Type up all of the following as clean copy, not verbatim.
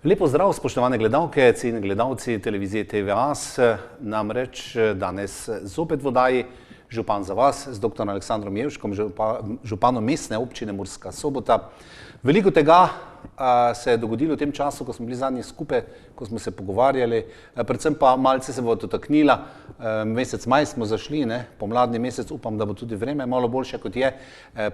Lep pozdrav, spoštovane gledalke, cenjeni gledalci televizije TV-As. Namreč danes zopet v oddaji Župan za vas z dr. Aleksandrom Jevškom, županom mestne občine Murska Sobota. Veliko tega se je dogodilo v tem času, ko smo bili zadnji skupaj, ko smo se pogovarjali, predvsem pa malce se bo dotaknila. Mesec maj smo zašli, pomladni mesec, upam, da bo tudi vreme malo boljše kot je.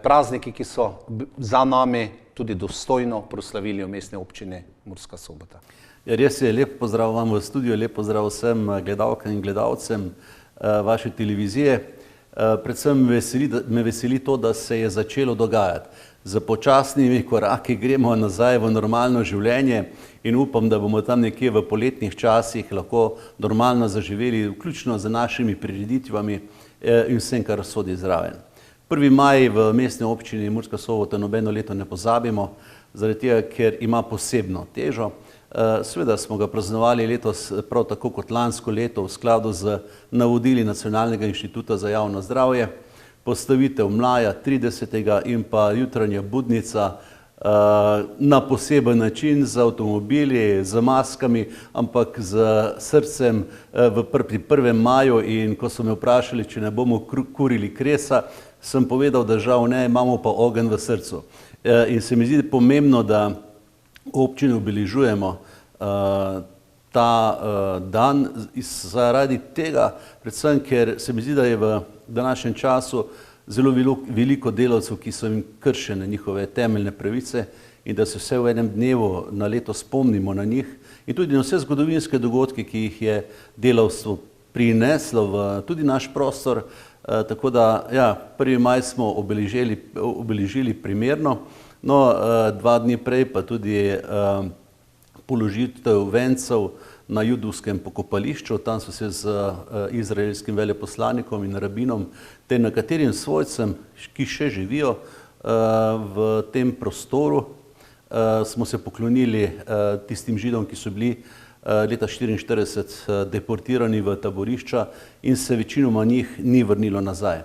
Prazniki, ki so za nami, tudi dostojno proslavili v mestne občine Murska Sobota. Ja, res je, lep pozdrav vam v studiu, lep pozdrav vsem gledalkam in gledalcem vaše televizije. Predvsem me veseli to, da se je začelo dogajati. Z počasnimi koraki gremo nazaj v normalno življenje in upam, da bomo tam nekje v poletnih časih lahko normalno zaživeli, vključno z našimi prireditvami in vsem, kar sodi zraven. 1. maj v mestni občini Murska Sobota nobeno leto ne pozabimo, zaradi tega, ker ima posebno težo. Seveda smo ga praznovali letos prav tako kot lansko leto v skladu z navodili Nacionalnega inštituta za javno zdravje, postavitev mlaja 30. in pa jutranja budnica na poseben način z avtomobili, z maskami, ampak z srcem pri 1. maju, in ko so me vprašali, če ne bomo kurili kresa, sem povedal, da žal ne, imamo pa ogenj v srcu. In se mi zdi pomembno, da občini obeležujemo ta dan zaradi tega, predvsem ker se mi zdi, da je v današnjem času zelo veliko delavcev, ki so jim kršene njihove temeljne pravice, in da se vse v enem dnevu na leto spomnimo na njih in tudi na vse zgodovinske dogodke, ki jih je delavstvo prineslo v tudi naš prostor. Tako da, ja, 1. maj smo obeležili primerno, no, 2 dni prej pa tudi položitev vencev na judovskem pokopališču. Tam so se z izraelskim veleposlanikom in rabinom ter nekaterim svojcem, ki še živijo v tem prostoru, smo se poklonili tistim Židom, ki so bili leta 1944 deportirani v taborišča in se večinoma njih ni vrnilo nazaj.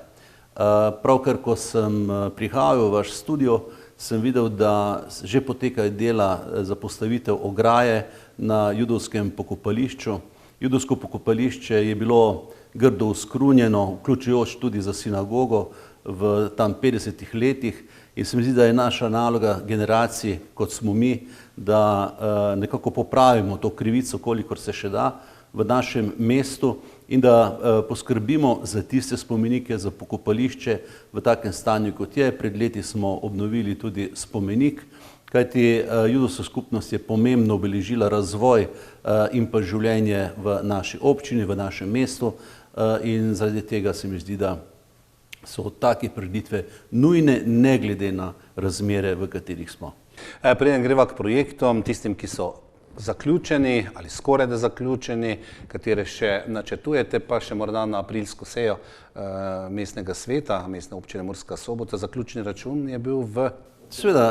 Pravkar, ko sem prihajal v vaš studio, sem videl, da že potekajo dela za postavitev ograje na judovskem pokopališču. Judovsko pokopališče je bilo grdo uskrunjeno, vključujoč tudi za sinagogo v tam 50. letih, in se mi zdi, da je naša naloga generacij, kot smo mi, da nekako popravimo to krivico, kolikor se še da v našem mestu, in da poskrbimo za tiste spomenike, za pokopališče v takem stanju, kot je. Pred leti smo obnovili tudi spomenik, kajti judovska skupnost je pomembno obeležila razvoj in pa življenje v naši občini, v našem mestu, in zaradi tega se mi zdi, da so take prireditve nujne, ne glede na razmere, v katerih smo. Preden greva k projektom, tistim, ki so zaključeni ali skoraj da zaključeni, katere še načrtujete, pa še morda na aprilsko sejo mestnega sveta, mestne občine Murska Sobota, zaključni račun je bil v... Seveda,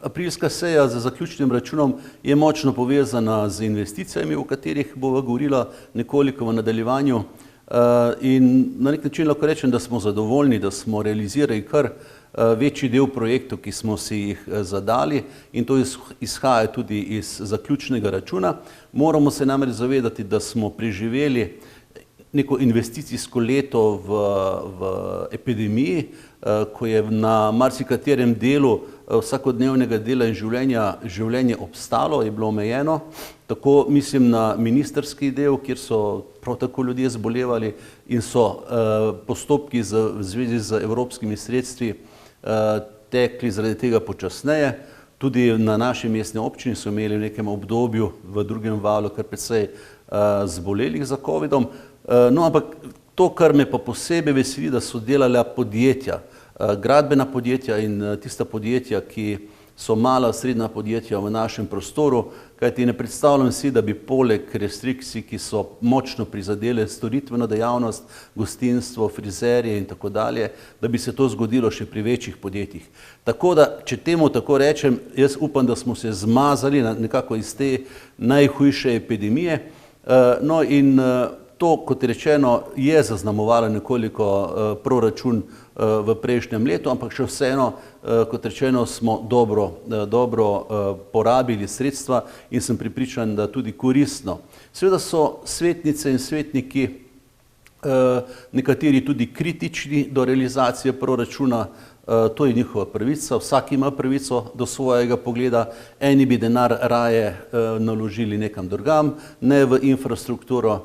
aprilska seja z zaključnim računom je močno povezana z investicijami, o katerih bova govorila nekoliko v nadaljevanju. In na nek način lahko rečem, da smo zadovoljni, da smo realizirali kar večji del projektov, ki smo si jih zadali, in to izhaja tudi iz zaključnega računa. Moramo se namreč zavedati, da smo preživeli neko investicijsko leto v epidemiji, ko je na marsikaterem delu vsakodnevnega dela in življenje obstalo, je bilo omejeno. Tako mislim na ministerski del, kjer so prav tako ljudje zbolevali in so postopki v zvezi z evropskimi sredstvi tekli zaradi tega počasneje. Tudi na naši mestni občini so imeli v nekem obdobju v drugem valu kar precej zbolelih za covidom. No, ampak to, kar me pa posebej veseli, da so delala podjetja, gradbena podjetja in tista podjetja, ki so mala, srednja podjetja v našem prostoru, kajti ne predstavljam si, da bi poleg restrikcij, ki so močno prizadele storitveno dejavnost, gostinstvo, frizerje in tako dalje, da bi se to zgodilo še pri večjih podjetjih. Tako da, če temu tako rečem, jaz upam, da smo se zmazali nekako iz te najhujše epidemije. No in To, kot rečeno, je zaznamovalo nekoliko proračun v prejšnjem letu, ampak še vseeno, kot rečeno, smo dobro porabili sredstva in sem prepričan, da tudi koristno. Seveda so svetnice in svetniki nekateri tudi kritični do realizacije proračuna, to je njihova pravica, vsak ima pravico do svojega pogleda, eni bi denar raje naložili nekam drugam, ne v infrastrukturo.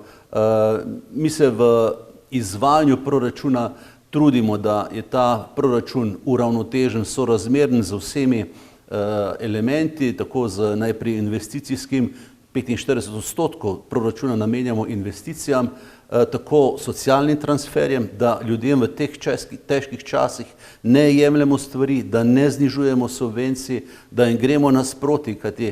Mi se v izvajanju proračuna trudimo, da je ta proračun uravnotežen, sorazmeren z vsemi elementi, tako z najprej investicijskim, 45% proračuna namenjamo investicijam, tako socialnim transferjem, da ljudem v teh težkih časih ne jemljemo stvari, da ne znižujemo subvencij, da jim gremo nasproti, kajti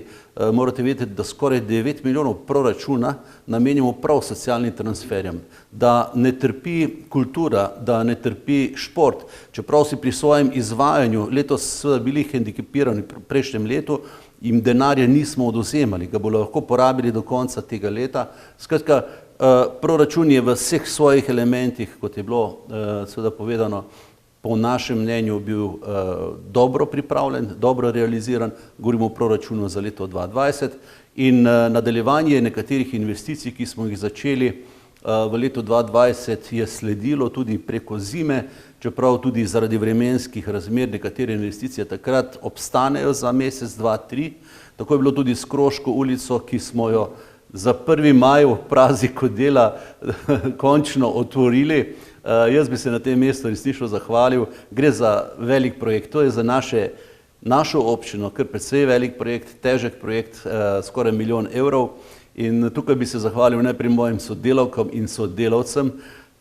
morate vedeti, da skoraj 9 milijonov proračuna namenjamo prav socialnim transferjem, da ne trpi kultura, da ne trpi šport, čeprav si pri svojem izvajanju letos so bili hendikepirani v prejšnjem letu, jim denarja nismo odvzemali, ga bodo lahko porabili do konca tega leta. Skratka, proračun je v vseh svojih elementih, kot je bilo seveda povedano, po našem mnenju bil dobro pripravljen, dobro realiziran, govorimo o proračunu za leto 2020 in nadaljevanje nekaterih investicij, ki smo jih začeli v letu 2020, je sledilo tudi preko zime, čeprav tudi zaradi vremenskih razmer nekatere investicije takrat obstanejo za mesec, dva, tri. Tako je bilo tudi s Kroško ulico, ki smo jo za 1. maj v prazniku dela končno otvorili. Jaz bi se na tem mestu resnično zahvalil. Gre za velik projekt, to je za našo občino kar precej velik projekt, težek projekt, skoraj 1 milijon evrov. In tukaj bi se zahvalil najprej mojim sodelavkam in sodelavcem,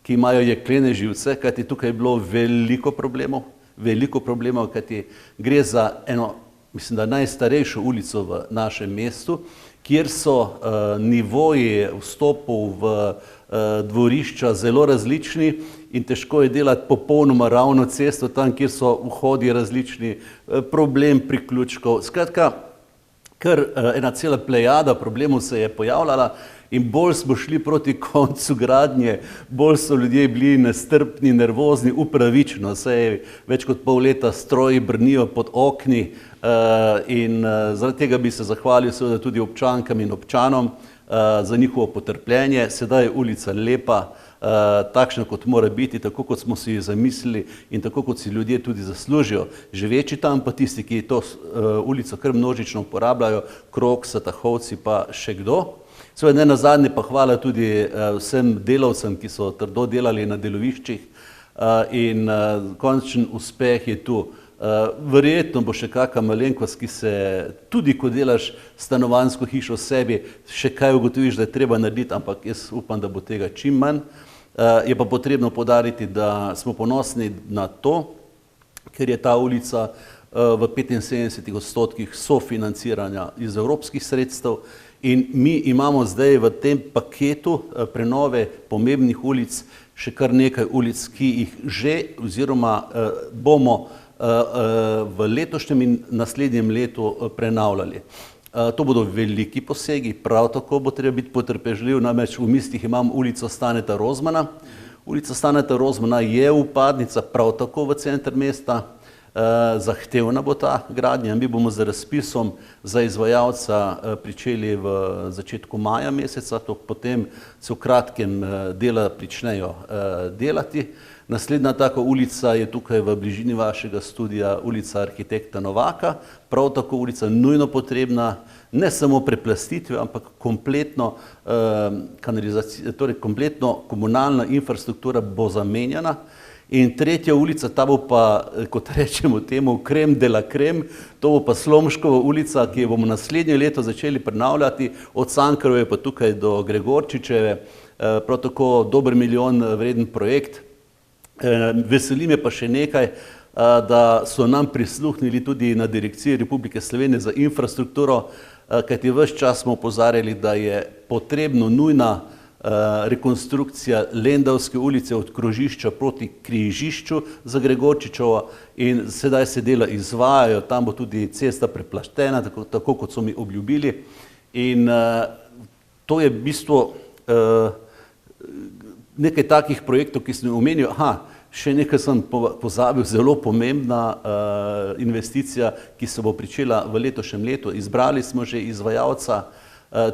ki imajo jeklene živce, kajti tukaj je bilo veliko problemov, kajti gre za eno, mislim, da najstarejšo ulico v našem mestu, kjer so nivoji vstopov v dvorišča zelo različni in težko je delati popolnoma ravno cesto tam, kjer so vhodi različni, problem priključkov. Skratka, kar ena cela plejada problemov se je pojavljala in bolj smo šli proti koncu gradnje, bolj so ljudje bili nestrpni, nervozni, upravičeno, saj več kot pol leta stroji brnijo pod okni in zaradi tega bi se zahvalil seveda tudi občankam in občanom za njihovo potrpljenje. Sedaj je ulica lepa, takšna kot mora biti, tako kot smo si jo zamislili in tako kot si ljudje tudi zaslužijo. Živeči tam pa tisti, ki to ulico kar množično uporabljajo, Krog, Satahovci pa še kdo. Seveda ne nazadnje pa hvala tudi vsem delavcem, ki so trdo delali na deloviščih in končen uspeh je tu. Verjetno bo še kakšna malenkost, ki se tudi, ko delaš stanovanjsko hišo v sebi, še kaj ugotoviš, da je treba narediti, ampak jaz upam, da bo tega čim manj. Je pa potrebno poudariti, da smo ponosni na to, ker je ta ulica v 75% sofinanciranja iz evropskih sredstev in mi imamo zdaj v tem paketu prenove pomembnih ulic še kar nekaj ulic, ki jih že oziroma bomo v letošnjem in naslednjem letu prenavljali. To bodo veliki posegi, prav tako bo treba biti potrpežljiv, namreč v mislih imam ulico Staneta Rozmana. Ulica Staneta Rozmana je vpadnica prav tako v center mesta, zahtevna bo ta gradnja, mi bomo z razpisom za izvajalca pričeli v začetku maja meseca, potem se v kratkem dela pričnejo delati. Naslednja taka ulica je tukaj v bližini vašega studia, ulica arhitekta Novaka, prav tako ulica nujno potrebna, ne samo preplastitve, ampak kompletno kompletno komunalna infrastruktura bo zamenjana. In tretja ulica, ta bo pa, kot rečemo temu, krem de la krem, to bo pa Slomškova ulica, ki jo bomo naslednje leto začeli prenavljati, od Cankarjeve pa tukaj do Gregorčičeve, prav tako dober milijon vreden projekt. Veseli me pa še nekaj, da so nam prisluhnili tudi na Direkciji Republike Slovenije za infrastrukturo, kajti ves čas smo opozarjali, da je potrebno nujna rekonstrukcija Lendavske ulice od krožišča proti križišču za Gregorčičevo in sedaj se dela izvajajo, tam bo tudi cesta preplaštena, tako kot so mi obljubili. In to je v bistvu nekaj takih projektov, ki sem omenil, še nekaj sem pozabil, zelo pomembna investicija, ki se bo pričela v letošnjem letu. Izbrali smo že izvajalca,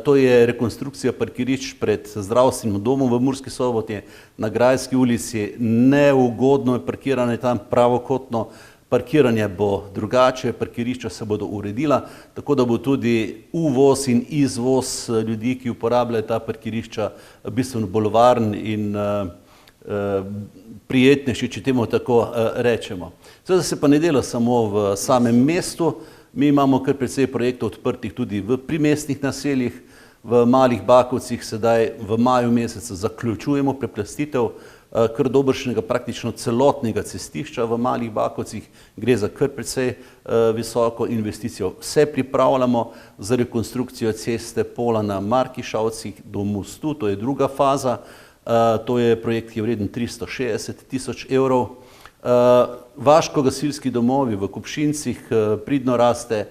to je rekonstrukcija parkirišč pred zdravstvenim domom v Murski Soboti na Grajski ulici. Neugodno je parkiranje tam, pravokotno parkiranje bo drugače, parkirišča se bodo uredila, tako da bo tudi uvoz in izvoz ljudi, ki uporabljajo ta parkirišča, bistveno bolj varen in prijetnejši, če temu tako rečemo. Seveda se pa ne dela samo v samem mestu, mi imamo kar precej projektov odprtih tudi v primestnih naseljih, v Malih Bakovcih sedaj v maju mesecu zaključujemo preplastitev kar dobršnega, praktično celotnega cestišča v Malih Bakovcih, gre za kar precej visoko investicijo. Vse pripravljamo za rekonstrukcijo ceste Pola na Markišavcih do mostu, to je druga faza, to je projekt, ki je vreden 360 000 evrov. Vaško-gasilski domovi v Kupšincih, pridno raste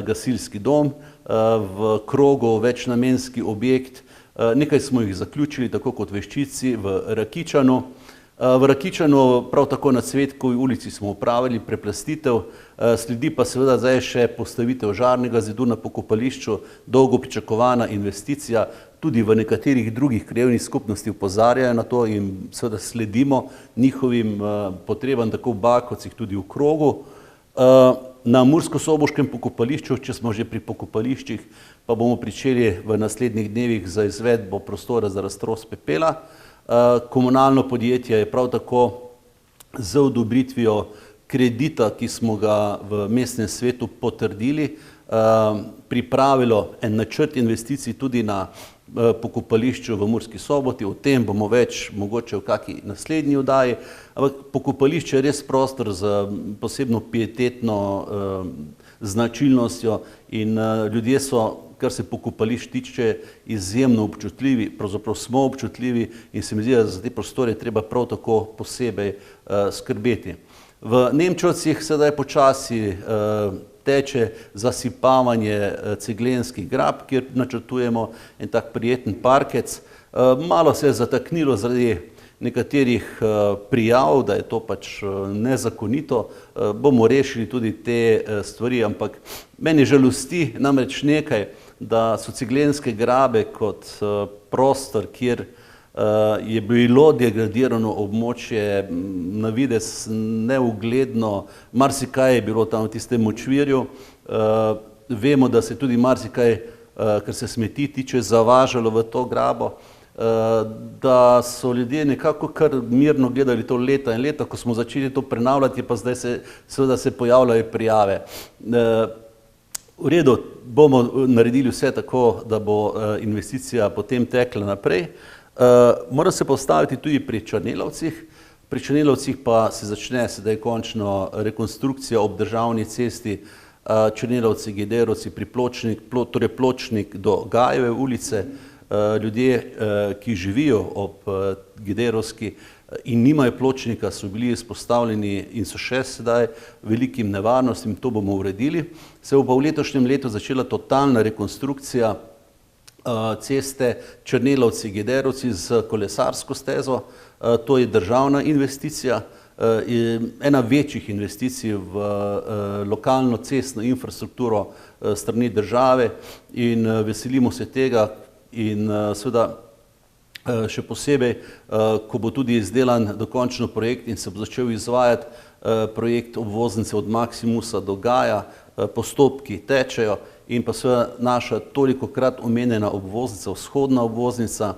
gasilski dom, v Krogu večnamenski objekt, nekaj smo jih zaključili, tako kot v Ščici, v Rakičanu. V Rakičanu prav tako na Cvetkovi ulici smo upravili preplastitev, sledi pa seveda zdaj še postavitev žarnega zidu na pokopališču, dolgo pričakovana investicija, tudi v nekaterih drugih krajevnih skupnosti opozarjajo na to in seveda sledimo njihovim potrebam tako v Bakovcih, tudi v Krogu. Na Mursko-Soboškem pokopališču, če smo že pri pokopališčih, pa bomo pričeli v naslednjih dnevih za izvedbo prostora za raztros pepela. Komunalno podjetje je prav tako z odobritvijo kredita, ki smo ga v mestnem svetu potrdili, pripravilo en načrt investicij tudi na pokopališču v Murski Soboti, o tem bomo več mogoče v kakšni naslednji oddaji, ampak pokopališče je res prostor z posebno pietetno značilnostjo in ljudje so, kar se pokopališč tiče, izjemno občutljivi, pravzaprav smo občutljivi in se mi zdi, da za te prostore treba prav tako posebej skrbeti. V Nemčevcih sedaj počasi teče zasipavanje ceglenskih grab, kjer načrtujemo en tak prijeten parkec. Malo se je zataknilo zaradi nekaterih prijav, da je to pač nezakonito. Bomo rešili tudi te stvari, ampak meni žalosti namreč nekaj, da so ceglenske grabe kot prostor, kjer je bilo degradirano območje na videz neugledno, marsikaj je bilo tam v tistem močvirju. Vemo, da se tudi marsikaj, kar se smeti tiče, zavažalo v to grabo, da so ljudje nekako kar mirno gledali to leta in leta, ko smo začeli to prenavljati, pa zdaj se seveda se pojavljajo prijave. V redu, bomo naredili vse tako, da bo investicija potem tekla naprej. Mora se postaviti tudi pri Črnelovcih. Pri Črnelovcih pa se začne sedaj končno rekonstrukcija ob državni cesti Črnelovci, Gederovci, torej Pločnik do Gajeve ulice. Ljudje, ki živijo ob Gederovski in nimajo pločnika, so bili izpostavljeni in so še sedaj velikim nevarnostim, to bomo uredili. Se bo pa v letošnjem letu začela totalna rekonstrukcija ceste Črnelovci-Gederovci z kolesarsko stezo. To je državna investicija, ena večjih investicij v lokalno cestno infrastrukturo strani države in veselimo se tega in seveda še posebej, ko bo tudi izdelan dokončno projekt in se bo začel izvajati projekt obvoznice od Maximusa do Gaja, postopki tečejo in pa seveda naša tolikokrat omenjena obvoznica, vzhodna obvoznica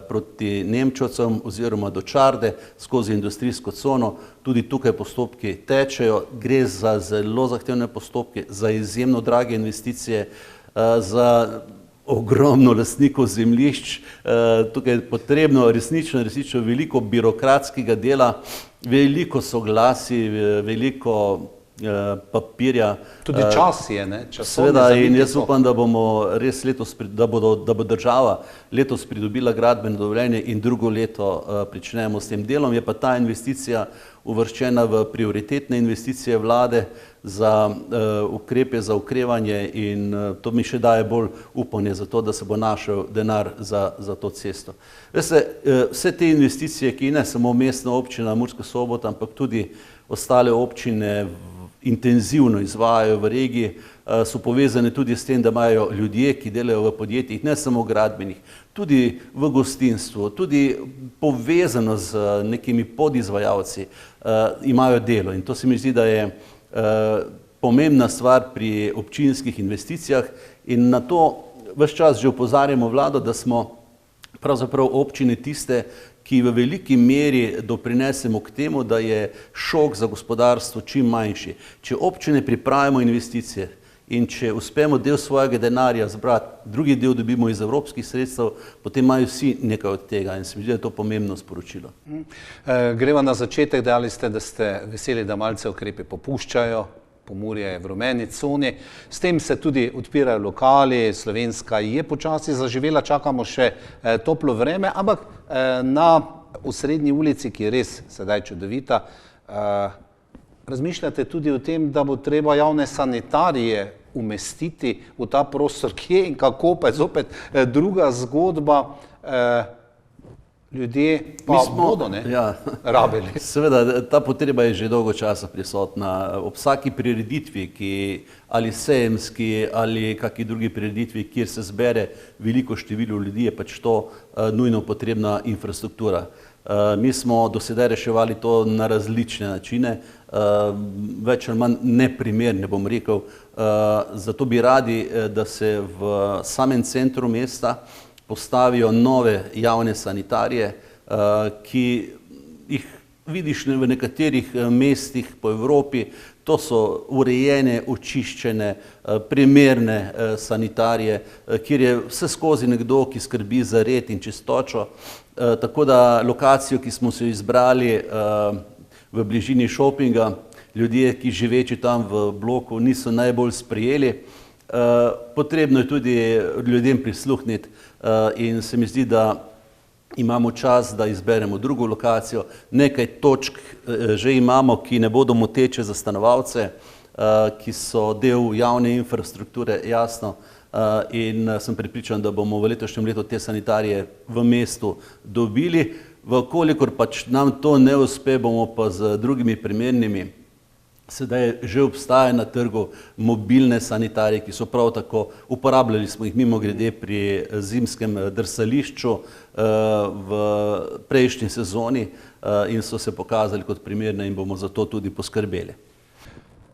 proti Nemčevcem oziroma do Čarde skozi industrijsko cono, tudi tukaj postopki tečejo, gre za zelo zahtevne postopke, za izjemno drage investicije, za ogromno lastnikov zemljišč, tukaj je potrebno resnično veliko birokratskega dela, veliko soglasij, veliko papirja. Tudi čas je, ne? Seveda, in jaz upam, da bomo res letos, da bo država letos pridobila gradbeno dovoljenje in drugo leto pričnemo s tem delom. Je pa ta investicija uvrščena v prioritetne investicije vlade za ukrepe za okrevanje in to mi še daje bolj upanje za to, da se bo našel denar za to cesto. Veste, vse te investicije, ki ne samo mestna občina Murska Sobota, ampak tudi ostale občine intenzivno izvajajo v regiji, so povezane tudi s tem, da imajo ljudje, ki delajo v podjetjih, ne samo gradbenih, tudi v gostinstvu, tudi povezano z nekimi podizvajalci, imajo delo. In to se mi zdi, da je pomembna stvar pri občinskih investicijah in na to ves čas že opozarjamo vlado, da smo pravzaprav občine tiste, ki v veliki meri doprinesemo k temu, da je šok za gospodarstvo čim manjši. Če občine pripravimo investicije in če uspemo del svojega denarja zbrati, drugi del dobimo iz evropskih sredstev, potem imajo vsi nekaj od tega in se mi zdi, da je to pomembno sporočilo. Greva na začetek, dejali ste, da ste veseli, da malce ukrepi popuščajo, Pomurje je v rumeni coni, s tem se tudi odpirajo lokali, Slovenska je počasi zaživela, čakamo še toplo vreme, ampak na osrednji ulici, ki je res sedaj čudovita, razmišljate tudi o tem, da bo treba javne sanitarije umestiti v ta prostor, kje in kako, pa je zopet druga zgodba. Ljudje pa bodo rabili. Seveda, ta potreba je že dolgo časa prisotna. Ob vsaki prireditvi, ali sejemski ali kaki drugi prireditvi, kjer se zbere veliko število ljudi, je pač to nujno potrebna infrastruktura. Mi smo do sedaj reševali to na različne načine, več ali manj neprimerne, bom rekel. Zato bi radi, da se v samem centru mesta postavijo nove javne sanitarije, ki jih vidiš v nekaterih mestih po Evropi. To so urejene, očiščene, primerne sanitarije, kjer je vse skozi nekdo, ki skrbi za red in čistočo. Tako da lokacijo, ki smo se izbrali v bližini šopinga, ljudje, ki živeči tam v bloku, niso najbolj sprejeli. Potrebno je tudi ljudem prisluhniti in se mi zdi, da imamo čas, da izberemo drugo lokacijo. Nekaj točk že imamo, ki ne bodo moteče za stanovalce, ki so del javne infrastrukture, jasno, in sem prepričan, da bomo v letošnjem letu te sanitarije v mestu dobili. Vkolikor pač nam to ne uspe, bomo pa z drugimi primernimi. Sedaj že obstaja na trgu mobilne sanitarije, ki so prav tako, uporabljali smo jih mimogrede pri zimskem drsališču v prejšnji sezoni in so se pokazali kot primerne in bomo za to tudi poskrbeli.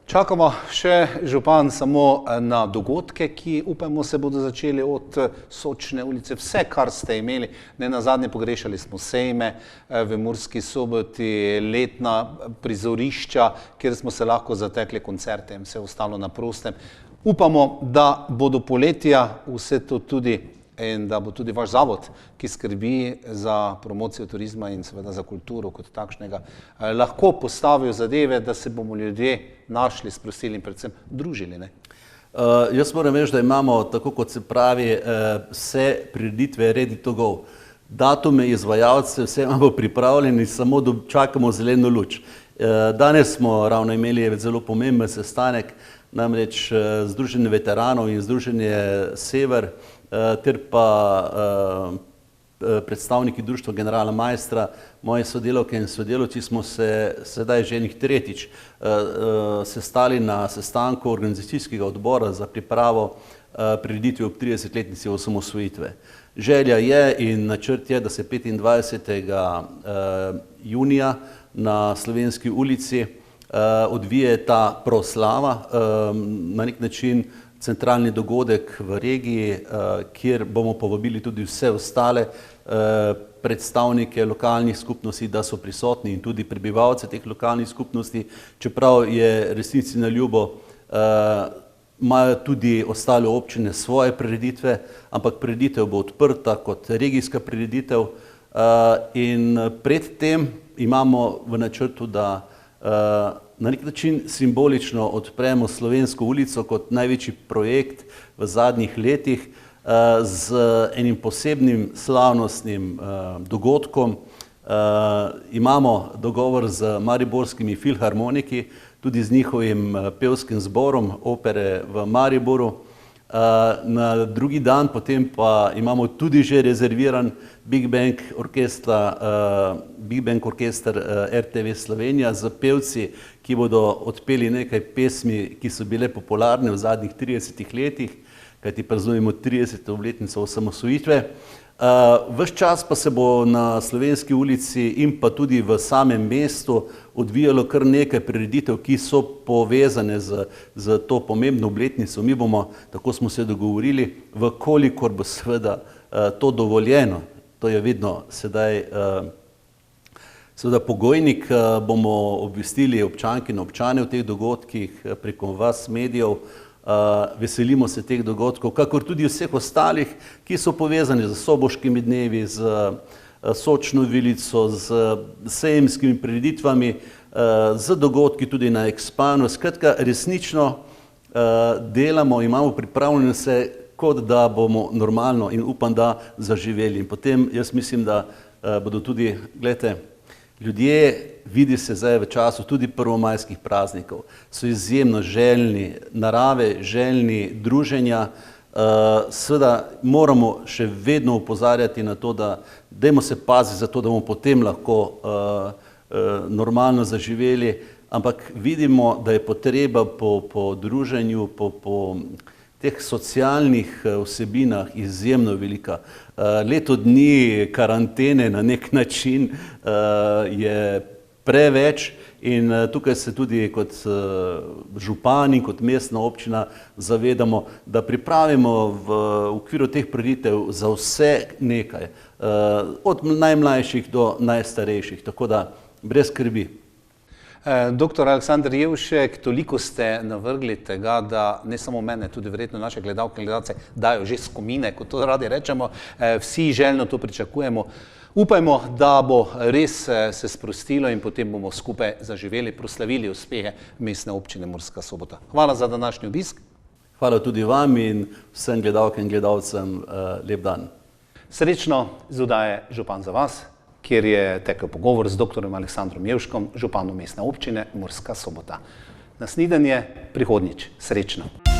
Čakamo še, župan, samo na dogodke, ki upamo se bodo začeli od Sočne ulice. Vse, kar ste imeli, ne nazadnje pogrešali smo sejme v Murski Soboti, letna prizorišča, kjer smo se lahko zatekli koncerte in vse ostalo na prostem. Upamo, da bo do poletja vse to tudi in da bo tudi vaš zavod, ki skrbi za promocijo turizma in seveda za kulturo kot takšnega, lahko postavil zadeve, da se bomo ljudje našli, sprostili in predvsem družili. Jaz moram reči, da imamo, tako kot se pravi, vse prireditve ready to go. Datume, izvajalce, vse imamo pripravljeni, samo čakamo zeleno luč. Danes smo ravno imeli zelo pomemben sestanek, namreč Združenje veteranov in Združenje Sever ter pa predstavniki Društva generala Maistra, moje sodelavke in sodelavci smo se sedaj že enih tretjič sestali na sestanku organizacijskega odbora za pripravo prireditve ob 30-letnici osamosvojitve. Želja je in načrt je, da se 25. junija na Slovenski ulici odvije ta proslava, na nek način centralni dogodek v regiji, kjer bomo povabili tudi vse ostale predstavnike lokalnih skupnosti, da so prisotni in tudi prebivalce teh lokalnih skupnosti, čeprav je resnici na ljubo, imajo tudi ostale občine svoje prireditve, ampak prireditev bo odprta kot regijska prireditev in predtem imamo v načrtu, da na nek način simbolično odpremo Slovensko ulico kot največji projekt v zadnjih letih z enim posebnim slavnostnim dogodkom. Imamo dogovor z mariborskimi filharmoniki, tudi z njihovim pevskim zborom opere v Mariboru. Na drugi dan potem pa imamo tudi že rezerviran Big Bang orkester RTV Slovenija z pevci, ki bodo odpeli nekaj pesmi, ki so bile popularne v zadnjih 30 letih, kajti praznujemo 30. obletnico osamosvojitve. Ves čas pa se bo na Slovenski ulici in pa tudi v samem mestu odvijalo kar nekaj prireditev, ki so povezane z to pomembno obletnico. Mi bomo, tako smo se dogovorili, vkolikor bo seveda to dovoljeno, to je vedno sedaj seveda pogojnik, bomo obvestili občanke in občane v teh dogodkih preko vas medijev. Veselimo se teh dogodkov, kakor tudi vseh ostalih, ki so povezani z Soboškimi dnevi, z Sočno vilico, z sejemskimi prireditvami, z dogodki tudi na Expanu. Skratka, resnično delamo, imamo pripravljeno se, kot da bomo normalno in upam, da zaživeli. In potem jaz mislim, da bodo tudi, gledajte, ljudje, vidi se zdaj v času tudi prvomajskih praznikov, so izjemno željni narave, željni druženja. Seveda moramo še vedno opozarjati na to, da dajmo se paziti za to, da bomo potem lahko normalno zaživeli, ampak vidimo, da je potreba po druženju, po teh socialnih vsebinah izjemno velika. Leto dni karantene na nek način je preveč in tukaj se tudi kot župani, kot mestna občina zavedamo, da pripravimo v okviru teh prireditev za vse nekaj, od najmlajših do najstarejših, tako da brez skrbi. Doktor Aleksander Jevšek, toliko ste navrgli tega, da ne samo mene, tudi verjetno naše gledalke in gledalce dajo že skomine, kot to radi rečemo. Vsi željno to pričakujemo. Upajmo, da bo res se sprostilo in potem bomo skupaj zaživeli, proslavili uspehe Mestne občine Murska Sobota. Hvala za današnji obisk. Hvala tudi vam in vsem gledalkam in gledalcem lep dan. Srečno z oddaje Župan za vas, kjer je tekel pogovor z doktorjem Aleksandrom Jevškom, županom Mestne občine Murska Sobota. Na snidenje prihodnjič. Srečno!